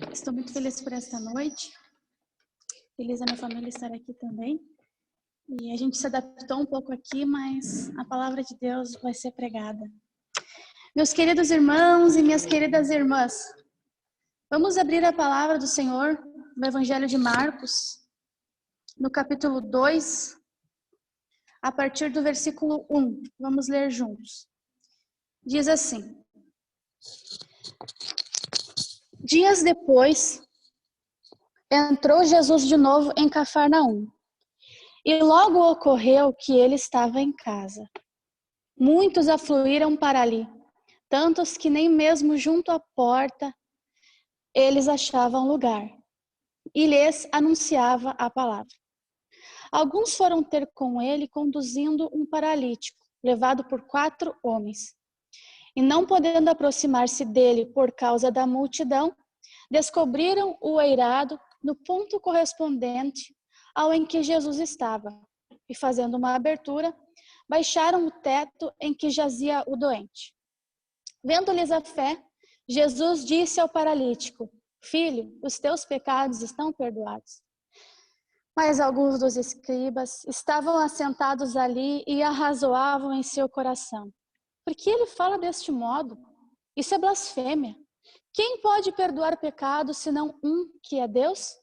Estou muito feliz por esta noite. Feliz a minha família estar aqui também. E a gente se adaptou um pouco aqui, mas a palavra de Deus vai ser pregada. Meus queridos irmãos e minhas queridas irmãs, vamos abrir a palavra do Senhor no Evangelho de Marcos, no capítulo 2, a partir do versículo 1. Vamos ler juntos. Diz assim: Dias depois, entrou Jesus de novo em Cafarnaum. E logo ocorreu que ele estava em casa. Muitos afluíram para ali, tantos que nem mesmo junto à porta eles achavam lugar. E lhes anunciava a palavra. Alguns foram ter com ele conduzindo um paralítico, levado por 4 homens. E não podendo aproximar-se dele por causa da multidão, descobriram o eirado no ponto correspondente ao em que Jesus estava, e fazendo uma abertura, baixaram o teto em que jazia o doente. Vendo-lhes a fé, Jesus disse ao paralítico: Filho, os teus pecados estão perdoados. Mas alguns dos escribas estavam assentados ali e arrazoavam em seu coração: por que ele fala deste modo? Isso é blasfêmia. Quem pode perdoar pecados senão um que é Deus?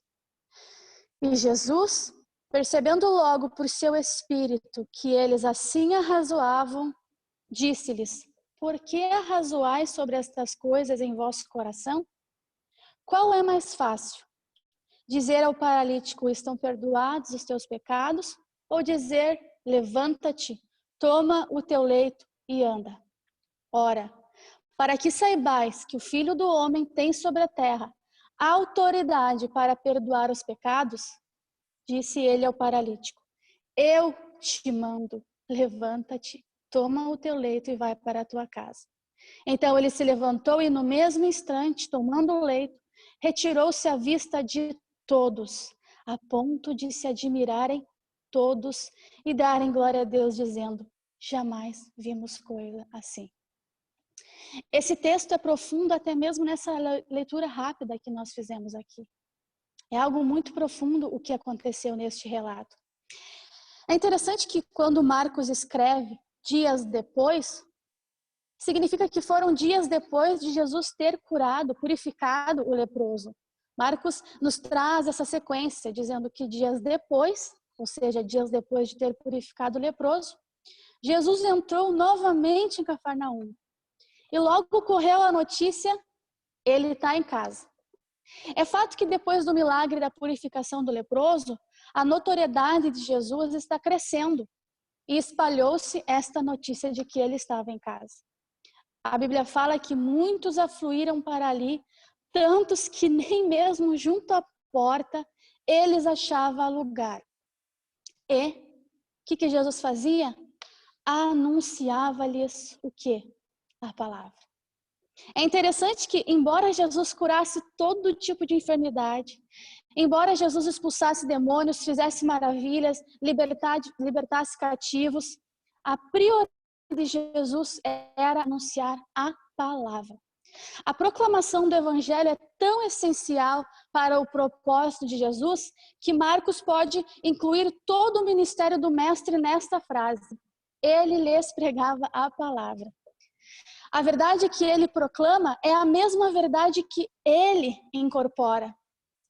E Jesus, percebendo logo por seu espírito que eles assim arrazoavam, disse-lhes: por que arrazoais sobre estas coisas em vosso coração? Qual é mais fácil? Dizer ao paralítico: estão perdoados os teus pecados? Ou dizer: levanta-te, toma o teu leito e anda? Ora, para que saibais que o Filho do Homem tem sobre a terra a autoridade para perdoar os pecados, disse ele ao paralítico: eu te mando, levanta-te, toma o teu leito e vai para a tua casa. Então ele se levantou e no mesmo instante, tomando o leito, retirou-se à vista de todos, a ponto de se admirarem todos e darem glória a Deus, dizendo: jamais vimos coisa assim. Esse texto é profundo até mesmo nessa leitura rápida que nós fizemos aqui. É algo muito profundo o que aconteceu neste relato. É interessante que quando Marcos escreve dias depois, significa que foram dias depois de Jesus ter curado, purificado o leproso. Marcos nos traz essa sequência, dizendo que dias depois, ou seja, dias depois de ter purificado o leproso, Jesus entrou novamente em Cafarnaum. E logo correu a notícia: ele está em casa. É fato que depois do milagre da purificação do leproso, a notoriedade de Jesus está crescendo e espalhou-se esta notícia de que ele estava em casa. A Bíblia fala que muitos afluíram para ali, tantos que nem mesmo junto à porta eles achavam lugar. E o que Jesus fazia? Anunciava-lhes o quê? A palavra. É interessante que, embora Jesus curasse todo tipo de enfermidade, embora Jesus expulsasse demônios, fizesse maravilhas, libertasse cativos, a prioridade de Jesus era anunciar a palavra. A proclamação do evangelho é tão essencial para o propósito de Jesus que Marcos pode incluir todo o ministério do mestre nesta frase: ele lhes pregava a palavra. A verdade que ele proclama é a mesma verdade que ele incorpora.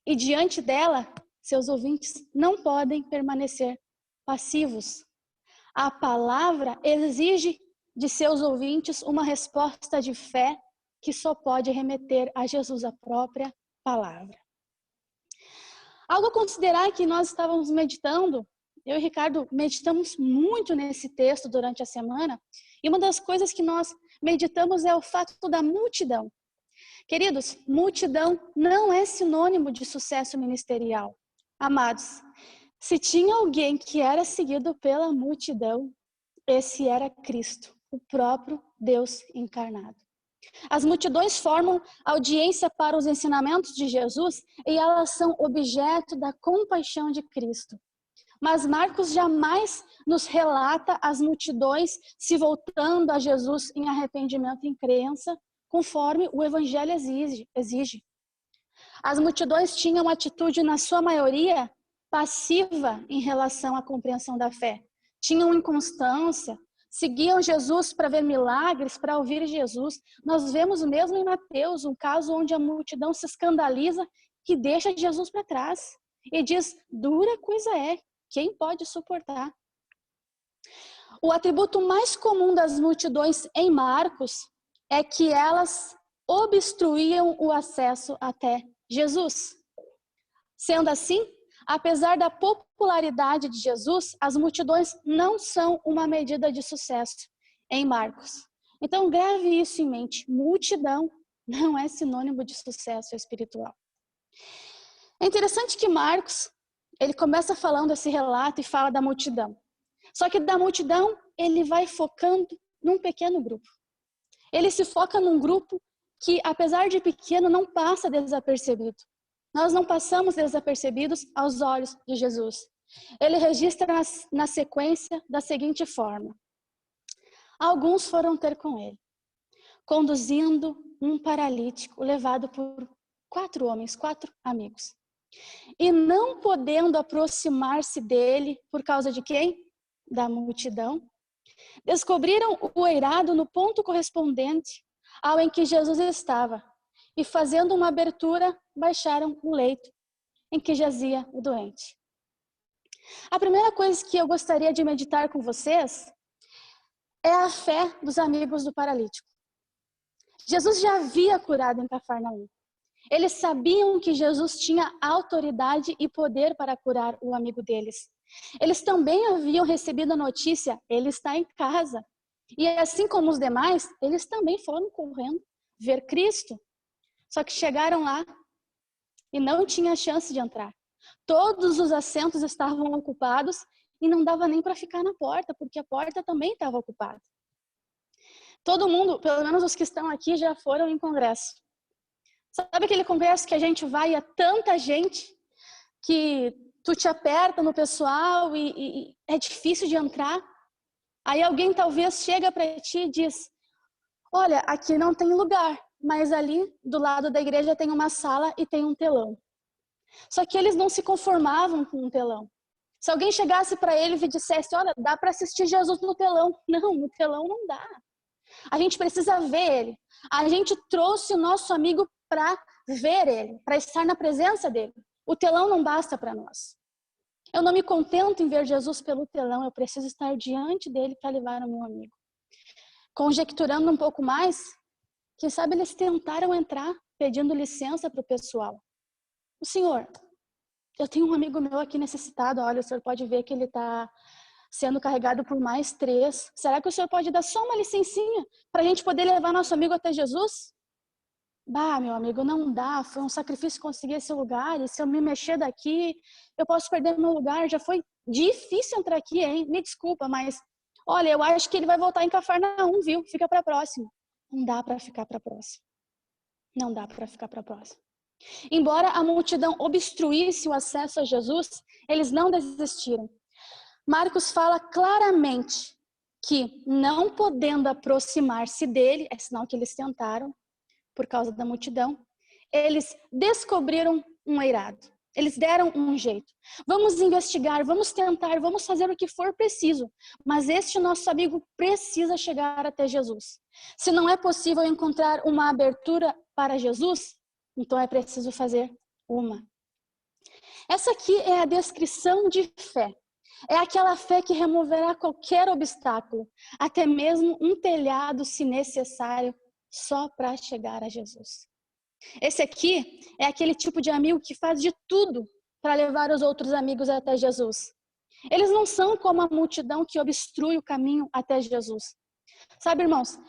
E diante dela, seus ouvintes não podem permanecer passivos. A palavra exige de seus ouvintes uma resposta de fé que só pode remeter a Jesus, a própria palavra. Algo a considerar que nós estávamos meditando, eu e Ricardo meditamos muito nesse texto durante a semana, e uma das coisas que nós meditamos é o fato da multidão. Queridos, multidão não é sinônimo de sucesso ministerial. Amados, se tinha alguém que era seguido pela multidão, esse era Cristo, o próprio Deus encarnado. As multidões formam audiência para os ensinamentos de Jesus e elas são objeto da compaixão de Cristo. Mas Marcos jamais nos relata as multidões se voltando a Jesus em arrependimento e em crença, conforme o Evangelho exige. As multidões tinham atitude, na sua maioria, passiva em relação à compreensão da fé. Tinham inconstância, seguiam Jesus para ver milagres, para ouvir Jesus. Nós vemos mesmo em Mateus um caso onde a multidão se escandaliza e deixa Jesus para trás. E diz, dura coisa é, quem pode suportar? O atributo mais comum das multidões em Marcos é que elas obstruíam o acesso até Jesus. Sendo assim, apesar da popularidade de Jesus, as multidões não são uma medida de sucesso em Marcos. Então, grave isso em mente. Multidão não é sinônimo de sucesso espiritual. É interessante que Marcos, ele começa falando esse relato e fala da multidão. Só que da multidão, ele vai focando num pequeno grupo. Ele se foca num grupo que, apesar de pequeno, não passa desapercebido. Nós não passamos desapercebidos aos olhos de Jesus. Ele registra na sequência da seguinte forma. Alguns foram ter com ele, conduzindo um paralítico levado por 4 homens, 4 amigos. E não podendo aproximar-se dele por causa de quem? Da multidão. Descobriram o eirado no ponto correspondente ao em que Jesus estava. E fazendo uma abertura, baixaram o leito em que jazia o doente. A primeira coisa que eu gostaria de meditar com vocês é a fé dos amigos do paralítico. Jesus já havia curado em Cafarnaum. Eles sabiam que Jesus tinha autoridade e poder para curar o amigo deles. Eles também haviam recebido a notícia, ele está em casa. E assim como os demais, eles também foram correndo ver Cristo. Só que chegaram lá e não tinha chance de entrar. Todos os assentos estavam ocupados e não dava nem para ficar na porta, porque a porta também estava ocupada. Todo mundo, pelo menos os que estão aqui, já foram em congresso. Sabe aquele congresso que a gente vai e é tanta gente que tu te aperta no pessoal e é difícil de entrar? Aí alguém talvez chega para ti e diz, olha, aqui não tem lugar, mas ali do lado da igreja tem uma sala e tem um telão. Só que eles não se conformavam com um telão. Se alguém chegasse para eles e dissesse, olha, dá para assistir Jesus no telão. Não, no telão não dá. A gente precisa ver ele. A gente trouxe o nosso amigo para ver ele, para estar na presença dele. O telão não basta para nós. Eu não me contento em ver Jesus pelo telão, eu preciso estar diante dele para levar o meu amigo. Conjecturando um pouco mais, quem sabe eles tentaram entrar pedindo licença para o pessoal. O senhor, eu tenho um amigo meu aqui necessitado, olha, o senhor pode ver que ele está sendo carregado por mais 3. Será que o senhor pode dar só uma licencinha para a gente poder levar nosso amigo até Jesus? Bah, meu amigo, não dá, foi um sacrifício conseguir esse lugar, e se eu me mexer daqui, eu posso perder meu lugar, já foi difícil entrar aqui, hein? Me desculpa, mas, olha, eu acho que ele vai voltar em Cafarnaum, viu? Fica para a próxima. Não dá para ficar para a próxima. Não dá para ficar para a próxima. Embora a multidão obstruísse o acesso a Jesus, eles não desistiram. Marcos fala claramente que, não podendo aproximar-se dele, é sinal que eles tentaram, por causa da multidão, eles descobriram um eirado. Eles deram um jeito. Vamos investigar, vamos tentar, vamos fazer o que for preciso. Mas este nosso amigo precisa chegar até Jesus. Se não é possível encontrar uma abertura para Jesus, então é preciso fazer uma. Essa aqui é a descrição de fé. É aquela fé que removerá qualquer obstáculo, até mesmo um telhado, se necessário, só para chegar a Jesus. Esse aqui é aquele tipo de amigo que faz de tudo para levar os outros amigos até Jesus. Eles não são como a multidão que obstrui o caminho até Jesus. Sabe, irmãos,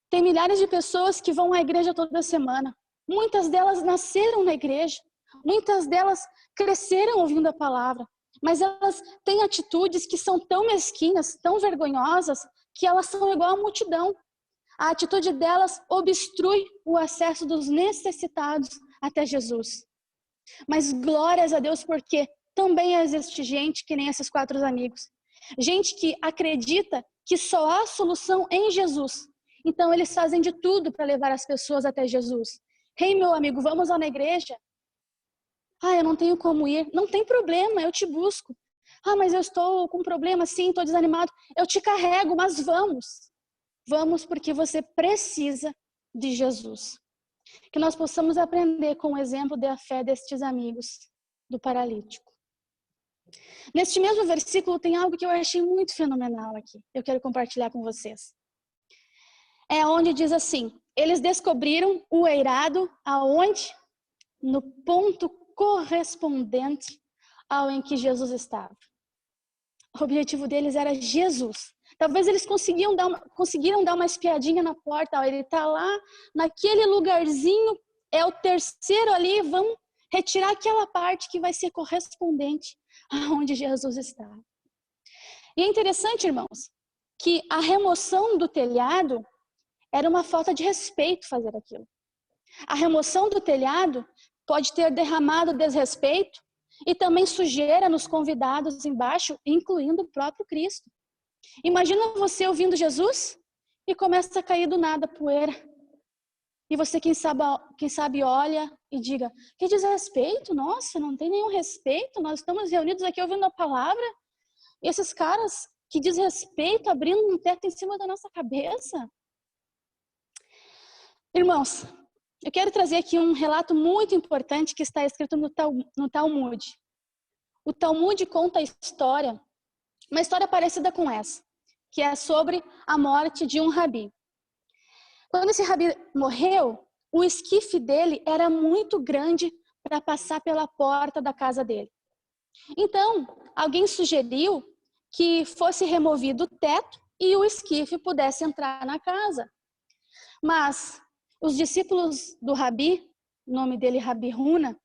tem milhares de pessoas que vão à igreja toda semana. Muitas delas nasceram na igreja. Muitas delas cresceram ouvindo a palavra. Mas elas têm atitudes que são tão mesquinhas, tão vergonhosas, que elas são igual à multidão. A atitude delas obstrui o acesso dos necessitados até Jesus. Mas glórias a Deus, porque também existe gente que nem esses 4 amigos. Gente que acredita que só há solução em Jesus. Então eles fazem de tudo para levar as pessoas até Jesus. Ei, meu amigo, vamos lá na igreja? Ah, eu não tenho como ir. Não tem problema, eu te busco. Ah, mas eu estou com problema, sim, estou desanimado. Eu te carrego, mas vamos. Vamos porque você precisa de Jesus. Que nós possamos aprender com o exemplo da fé destes amigos do paralítico. Neste mesmo versículo tem algo que eu achei muito fenomenal aqui. Eu quero compartilhar com vocês. É onde diz assim: eles descobriram o eirado aonde? No ponto correspondente ao em que Jesus estava. O objetivo deles era Jesus. Talvez eles conseguiram dar uma espiadinha na porta. Ó, ele está lá naquele lugarzinho, é o terceiro ali, vão retirar aquela parte que vai ser correspondente aonde Jesus está. E é interessante, irmãos, que a remoção do telhado era uma falta de respeito fazer aquilo. A remoção do telhado pode ter derramado desrespeito e também sujeira nos convidados embaixo, incluindo o próprio Cristo. Imagina você ouvindo Jesus e começa a cair do nada poeira. E você, quem sabe olha e diga: que desrespeito, nossa, não tem nenhum respeito, nós estamos reunidos aqui ouvindo a palavra, e esses caras, que desrespeito, abrindo um teto em cima da nossa cabeça. Irmãos, eu quero trazer aqui um relato muito importante que está escrito no Talmud. O Talmud conta a história, uma história parecida com essa, que é sobre a morte de um rabi. Quando esse rabi morreu, o esquife dele era muito grande para passar pela porta da casa dele. Então, alguém sugeriu que fosse removido o teto e o esquife pudesse entrar na casa. Mas os discípulos do rabi, o nome dele Rabi Huna,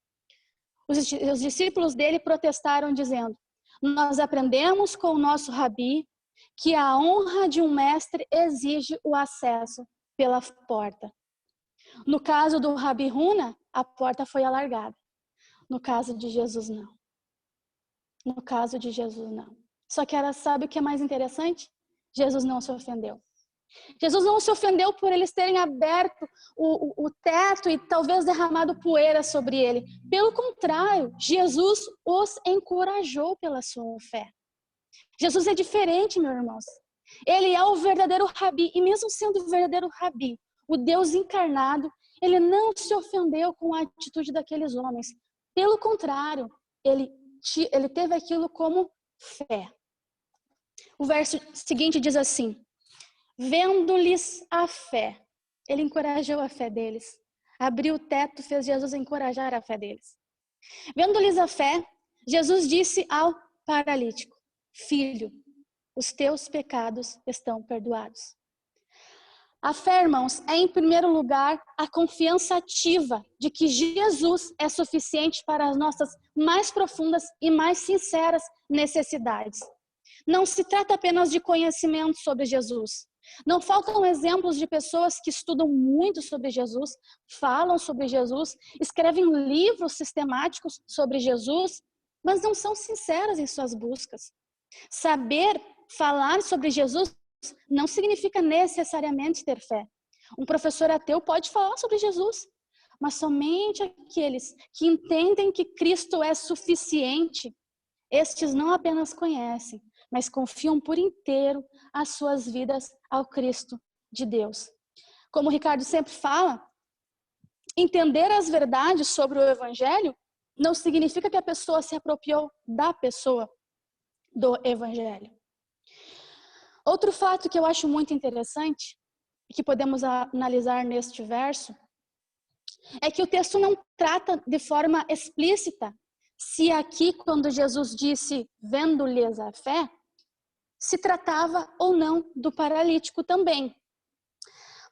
os discípulos dele protestaram dizendo: nós aprendemos com o nosso rabi que a honra de um mestre exige o acesso pela porta. No caso do Rabi Huna, a porta foi alargada. No caso de Jesus, não. No caso de Jesus, não. Só que sabe o que é mais interessante? Jesus não se ofendeu. Jesus não se ofendeu por eles terem aberto o teto e talvez derramado poeira sobre ele. Pelo contrário, Jesus os encorajou pela sua fé. Jesus é diferente, meus irmãos. Ele é o verdadeiro rabi, e mesmo sendo o verdadeiro rabi, o Deus encarnado, ele não se ofendeu com a atitude daqueles homens. Pelo contrário, ele teve aquilo como fé. O verso seguinte diz assim: vendo-lhes a fé. Ele encorajou a fé deles. Abriu o teto, fez Jesus encorajar a fé deles. Vendo-lhes a fé, Jesus disse ao paralítico: filho, os teus pecados estão perdoados. A fé, irmãos, é em primeiro lugar a confiança ativa de que Jesus é suficiente para as nossas mais profundas e mais sinceras necessidades. Não se trata apenas de conhecimento sobre Jesus. Não faltam exemplos de pessoas que estudam muito sobre Jesus, falam sobre Jesus, escrevem livros sistemáticos sobre Jesus, mas não são sinceras em suas buscas. Saber falar sobre Jesus não significa necessariamente ter fé. Um professor ateu pode falar sobre Jesus, mas somente aqueles que entendem que Cristo é suficiente, estes não apenas conhecem, mas confiam por inteiro as suas vidas ao Cristo de Deus. Como o Ricardo sempre fala, entender as verdades sobre o Evangelho não significa que a pessoa se apropriou da pessoa do Evangelho. Outro fato que eu acho muito interessante, e que podemos analisar neste verso, é que o texto não trata de forma explícita se aqui, quando Jesus disse, vendo-lhes a fé, se tratava ou não do paralítico também.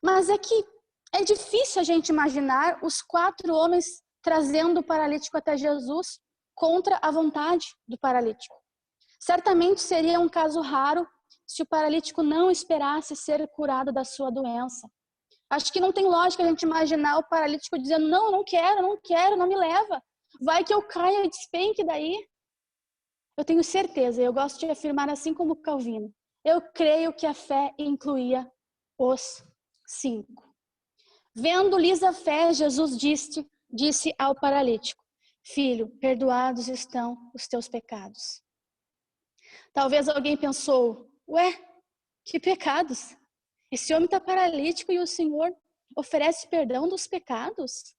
Mas é que é difícil a gente imaginar os 4 homens trazendo o paralítico até Jesus contra a vontade do paralítico. Certamente seria um caso raro se o paralítico não esperasse ser curado da sua doença. Acho que não tem lógica a gente imaginar o paralítico dizendo: não quero, não me leva. Vai que eu caia e despenque daí. Eu tenho certeza, eu gosto de afirmar assim como Calvino. Eu creio que a fé incluía os 5. Vendo-lhes a fé, Jesus disse ao paralítico: Filho, perdoados estão os teus pecados. Talvez alguém pensou, ué, que pecados? Esse homem está paralítico e o Senhor oferece perdão dos pecados?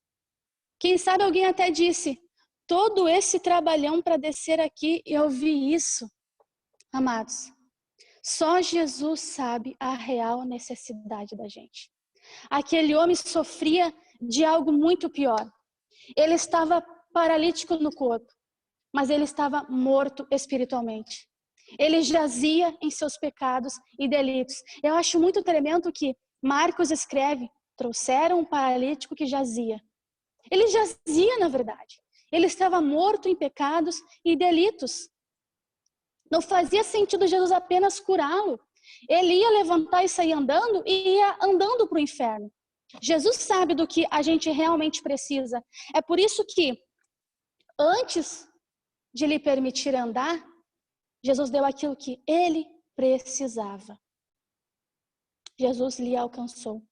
Quem sabe alguém até disse, todo esse trabalhão para descer aqui e ouvir isso. Amados, só Jesus sabe a real necessidade da gente. Aquele homem sofria de algo muito pior. Ele estava paralítico no corpo, mas ele estava morto espiritualmente. Ele jazia em seus pecados e delitos. Eu acho muito tremendo que Marcos escreve, trouxeram um paralítico que jazia. Ele jazia, na verdade. Ele estava morto em pecados e delitos. Não fazia sentido Jesus apenas curá-lo. Ele ia levantar e sair andando e ia andando para o inferno. Jesus sabe do que a gente realmente precisa. É por isso que, antes de lhe permitir andar, Jesus deu aquilo que ele precisava. Jesus lhe alcançou.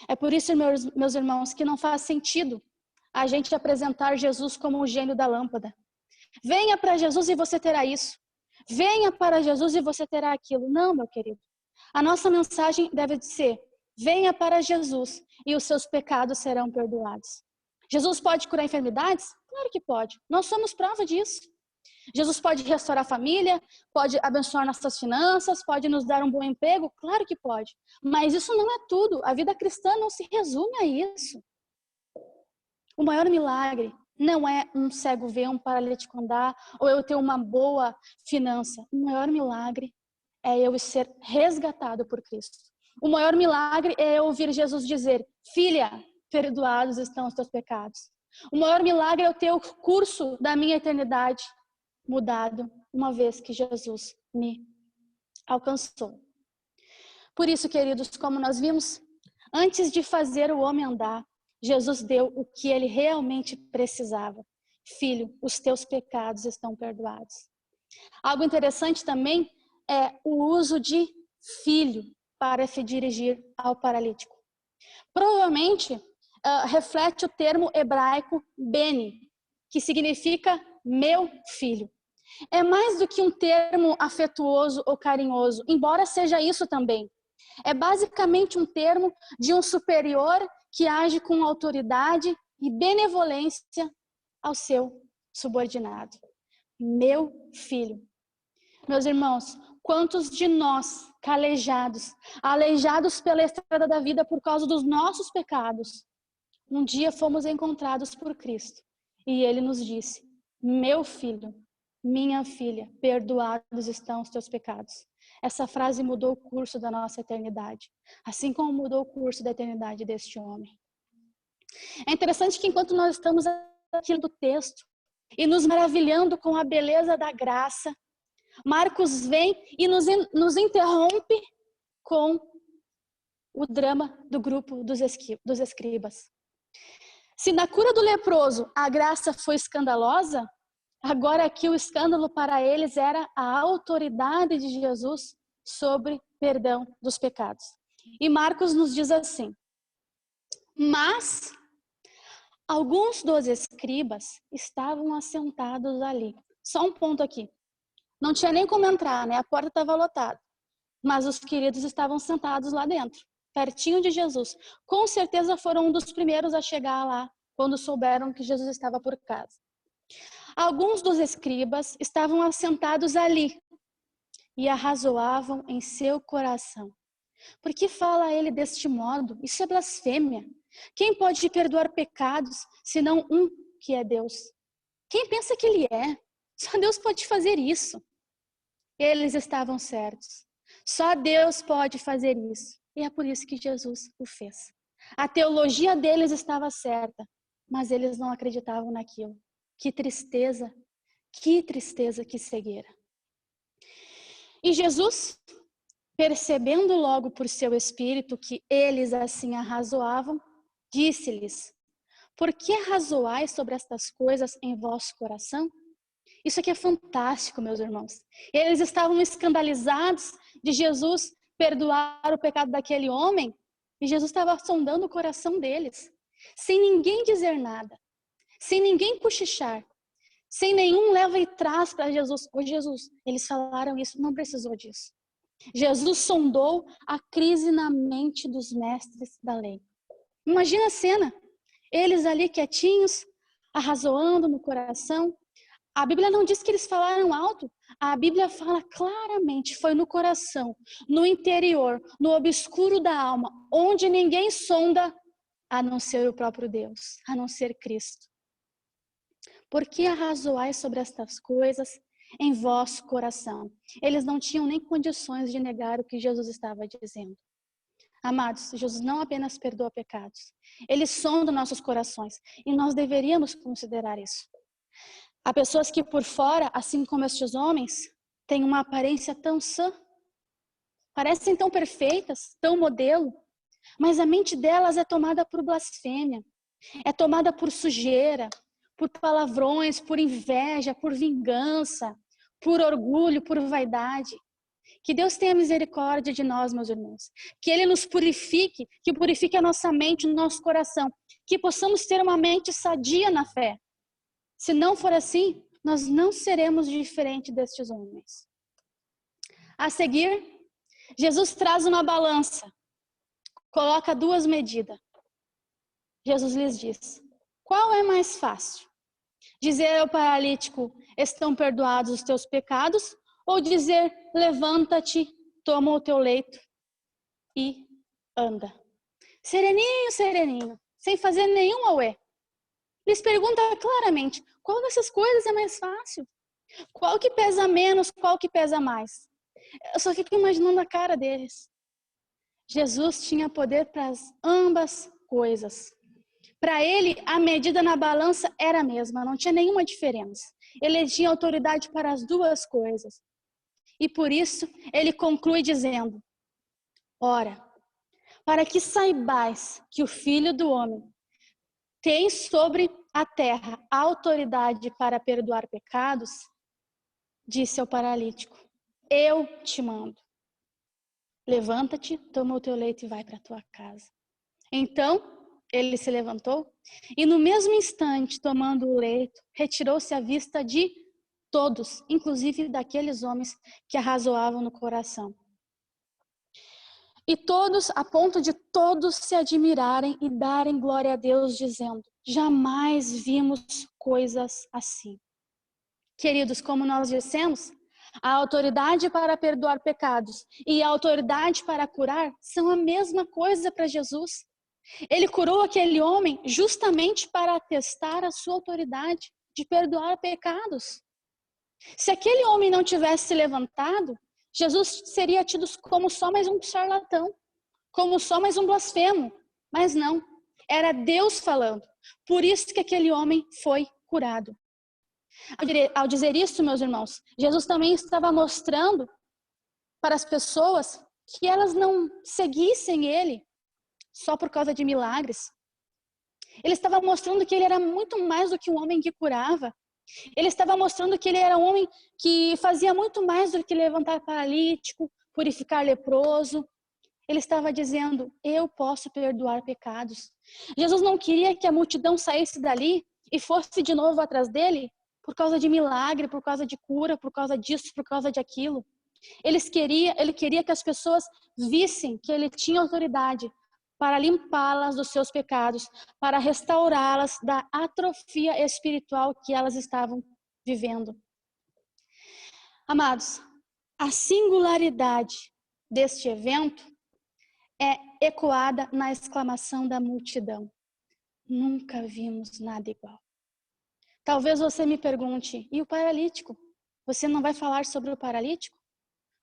É por isso, meus irmãos, que não faz sentido a gente apresentar Jesus como o gênio da lâmpada. Venha para Jesus e você terá isso. Venha para Jesus e você terá aquilo. Não, meu querido. A nossa mensagem deve ser, venha para Jesus e os seus pecados serão perdoados. Jesus pode curar enfermidades? Claro que pode. Nós somos prova disso. Jesus pode restaurar a família, pode abençoar nossas finanças, pode nos dar um bom emprego? Claro que pode. Mas isso não é tudo. A vida cristã não se resume a isso. O maior milagre não é um cego ver, um paralítico andar, ou eu ter uma boa finança. O maior milagre é eu ser resgatado por Cristo. O maior milagre é eu ouvir Jesus dizer, filha, perdoados estão os teus pecados. O maior milagre é eu ter o curso da minha eternidade mudado, uma vez que Jesus me alcançou. Por isso, queridos, como nós vimos, antes de fazer o homem andar, Jesus deu o que ele realmente precisava. Filho, os teus pecados estão perdoados. Algo interessante também é o uso de filho para se dirigir ao paralítico. Provavelmente reflete o termo hebraico beni, que significa meu filho. É mais do que um termo afetuoso ou carinhoso, embora seja isso também. É basicamente um termo de um superior que age com autoridade e benevolência ao seu subordinado. Meu filho. Meus irmãos, quantos de nós, calejados, aleijados pela estrada da vida por causa dos nossos pecados, um dia fomos encontrados por Cristo e Ele nos disse, meu filho, minha filha, perdoados estão os teus pecados. Essa frase mudou o curso da nossa eternidade, assim como mudou o curso da eternidade deste homem. É interessante que enquanto nós estamos aqui do texto e nos maravilhando com a beleza da graça, Marcos vem e nos interrompe com o drama do grupo dos escribas. Se na cura do leproso a graça foi escandalosa, agora aqui o escândalo para eles era a autoridade de Jesus sobre perdão dos pecados. E Marcos nos diz assim, mas alguns dos escribas estavam assentados ali. Só um ponto aqui. Não tinha nem como entrar, né? A porta estava lotada. Mas os queridos estavam sentados lá dentro, pertinho de Jesus. Com certeza foram um dos primeiros a chegar lá, quando souberam que Jesus estava por casa. Alguns dos escribas estavam assentados ali e arrazoavam em seu coração. Por que fala ele deste modo? Isso é blasfêmia. Quem pode perdoar pecados, senão um que é Deus? Quem pensa que ele é? Só Deus pode fazer isso. Eles estavam certos. Só Deus pode fazer isso. E é por isso que Jesus o fez. A teologia deles estava certa, mas eles não acreditavam naquilo. Que tristeza, que cegueira. E Jesus, percebendo logo por seu espírito que eles assim arrazoavam, disse-lhes, por que arrazoais sobre estas coisas em vosso coração? Isso aqui é fantástico, meus irmãos. Eles estavam escandalizados de Jesus perdoar o pecado daquele homem, e Jesus estava sondando o coração deles, sem ninguém dizer nada, sem ninguém cochichar. sem nenhum leva e traz para Jesus. Ô Jesus, eles falaram isso, não precisou disso. Jesus sondou a crise na mente dos mestres da lei. Imagina a cena, eles ali quietinhos, arrazoando no coração. A Bíblia não diz que eles falaram alto, a Bíblia fala claramente, foi no coração, no interior, no obscuro da alma, onde ninguém sonda, a não ser o próprio Deus, a não ser Cristo. Por que arrazoais sobre estas coisas em vosso coração? Eles não tinham nem condições de negar o que Jesus estava dizendo. Amados, Jesus não apenas perdoa pecados, Ele sonda nossos corações e nós deveríamos considerar isso. Há pessoas que por fora, assim como estes homens, têm uma aparência tão sã, parecem tão perfeitas, tão modelo, mas a mente delas é tomada por blasfêmia, é tomada por sujeira, por palavrões, por inveja, por vingança, por orgulho, por vaidade. Que Deus tenha misericórdia de nós, meus irmãos. Que Ele nos purifique, que purifique a nossa mente, o nosso coração. Que possamos ter uma mente sadia na fé. Se não for assim, nós não seremos diferentes destes homens. A seguir, Jesus traz uma balança. Coloca duas medidas. Jesus lhes diz: qual é mais fácil? Dizer ao paralítico, estão perdoados os teus pecados? Ou dizer, levanta-te, toma o teu leito e anda? Sereninho, sereninho, sem fazer nenhum auê. Eles perguntam claramente, qual dessas coisas é mais fácil? Qual que pesa menos, qual que pesa mais? Eu só fico imaginando a cara deles. Jesus tinha poder para ambas coisas. Para ele, a medida na balança era a mesma, não tinha nenhuma diferença. Ele tinha autoridade para as duas coisas. E por isso, ele conclui dizendo, ora, para que saibais que o Filho do Homem tem sobre a terra a autoridade para perdoar pecados, disse ao paralítico, eu te mando. Levanta-te, toma o teu leito e vai para a tua casa. Então, ele se levantou e no mesmo instante, tomando o leito, retirou-se à vista de todos, inclusive daqueles homens que arrazoavam no coração. E todos, a ponto de todos se admirarem e darem glória a Deus, dizendo, jamais vimos coisas assim. Queridos, como nós dissemos, a autoridade para perdoar pecados e a autoridade para curar são a mesma coisa para Jesus. Ele curou aquele homem justamente para atestar a sua autoridade de perdoar pecados. Se aquele homem não tivesse se levantado, Jesus seria tido como só mais um charlatão, como só mais um blasfemo. Mas não, era Deus falando. Por isso que aquele homem foi curado. Ao dizer isso, meus irmãos, Jesus também estava mostrando para as pessoas que elas não seguissem ele só por causa de milagres. Ele estava mostrando que ele era muito mais do que um homem que curava. Ele estava mostrando que ele era um homem que fazia muito mais do que levantar paralítico, purificar leproso. Ele estava dizendo, eu posso perdoar pecados. Jesus não queria que a multidão saísse dali e fosse de novo atrás dele por causa de milagre, por causa de cura, por causa disso, por causa de aquilo. Ele queria que as pessoas vissem que ele tinha autoridade para limpá-las dos seus pecados, para restaurá-las da atrofia espiritual que elas estavam vivendo. Amados, a singularidade deste evento é ecoada na exclamação da multidão. Nunca vimos nada igual. Talvez você me pergunte, e o paralítico? Você não vai falar sobre o paralítico?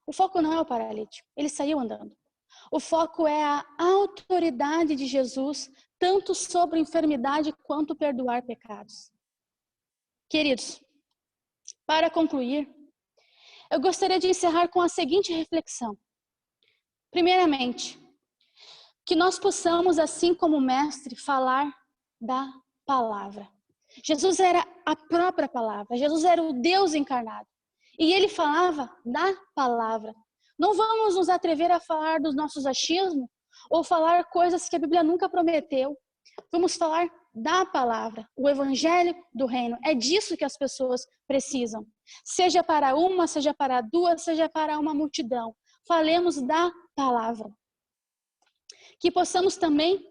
O foco não é o paralítico, ele saiu andando. O foco é a autoridade de Jesus, tanto sobre enfermidade quanto perdoar pecados. Queridos, para concluir, eu gostaria de encerrar com a seguinte reflexão. Primeiramente, que nós possamos, assim como o Mestre, falar da palavra. Jesus era a própria palavra, Jesus era o Deus encarnado. E ele falava da palavra. Não vamos nos atrever a falar dos nossos achismos ou falar coisas que a Bíblia nunca prometeu. Vamos falar da palavra, o evangelho do reino. É disso que as pessoas precisam. Seja para uma, seja para duas, seja para uma multidão. Falemos da palavra. Que possamos também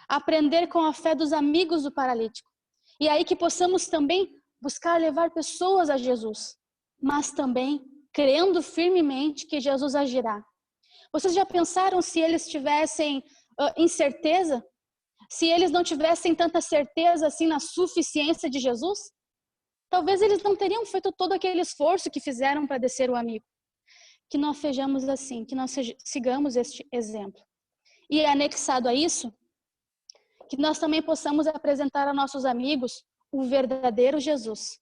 aprender com a fé dos amigos do paralítico. E aí que possamos também buscar levar pessoas a Jesus, mas também crendo firmemente que Jesus agirá. Vocês já pensaram se eles tivessem incerteza? Se eles não tivessem tanta certeza assim na suficiência de Jesus? Talvez eles não teriam feito todo aquele esforço que fizeram para descer o amigo. Que nós sejamos assim, que nós sigamos este exemplo. E anexado a isso, que nós também possamos apresentar a nossos amigos o verdadeiro Jesus.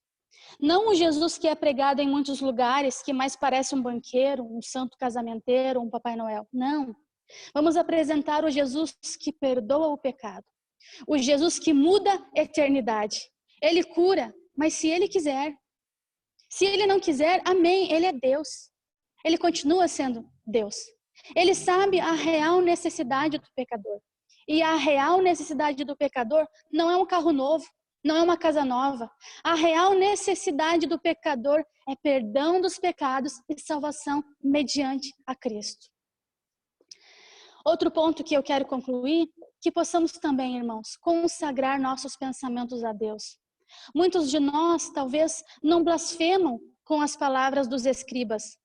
Não o Jesus que é pregado em muitos lugares, que mais parece um banqueiro, um santo casamenteiro, um Papai Noel. Não. Vamos apresentar o Jesus que perdoa o pecado. O Jesus que muda a eternidade. Ele cura, mas se Ele quiser. Se Ele não quiser, amém, Ele é Deus. Ele continua sendo Deus. Ele sabe a real necessidade do pecador. E a real necessidade do pecador não é um carro novo, não é uma casa nova. A real necessidade do pecador é perdão dos pecados e salvação mediante a Cristo. Outro ponto que eu quero concluir, que possamos também, irmãos, consagrar nossos pensamentos a Deus. Muitos de nós, talvez, não blasfemam com as palavras dos escribas,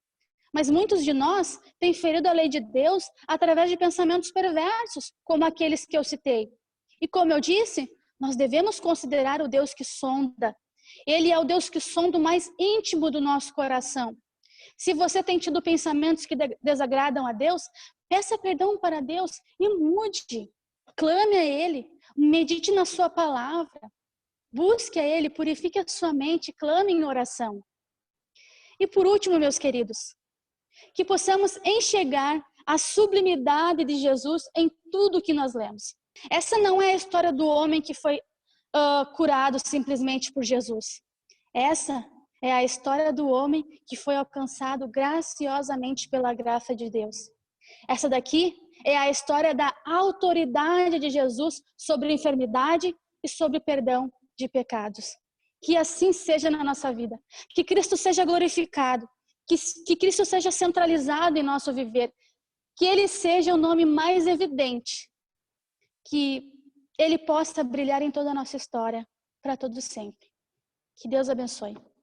mas muitos de nós têm ferido a lei de Deus através de pensamentos perversos, como aqueles que eu citei. E como eu disse, nós devemos considerar o Deus que sonda. Ele é o Deus que sonda o mais íntimo do nosso coração. Se você tem tido pensamentos que desagradam a Deus, peça perdão para Deus e mude. Clame a Ele, medite na sua palavra. Busque a Ele, purifique a sua mente, clame em oração. E por último, meus queridos, que possamos enxergar a sublimidade de Jesus em tudo que nós lemos. Essa não é a história do homem que foi curado simplesmente por Jesus. Essa é a história do homem que foi alcançado graciosamente pela graça de Deus. Essa daqui é a história da autoridade de Jesus sobre a enfermidade e sobre o perdão de pecados. Que assim seja na nossa vida. Que Cristo seja glorificado. Que Cristo seja centralizado em nosso viver. Que Ele seja o nome mais evidente. Que Ele possa brilhar em toda a nossa história, para todos sempre. Que Deus abençoe.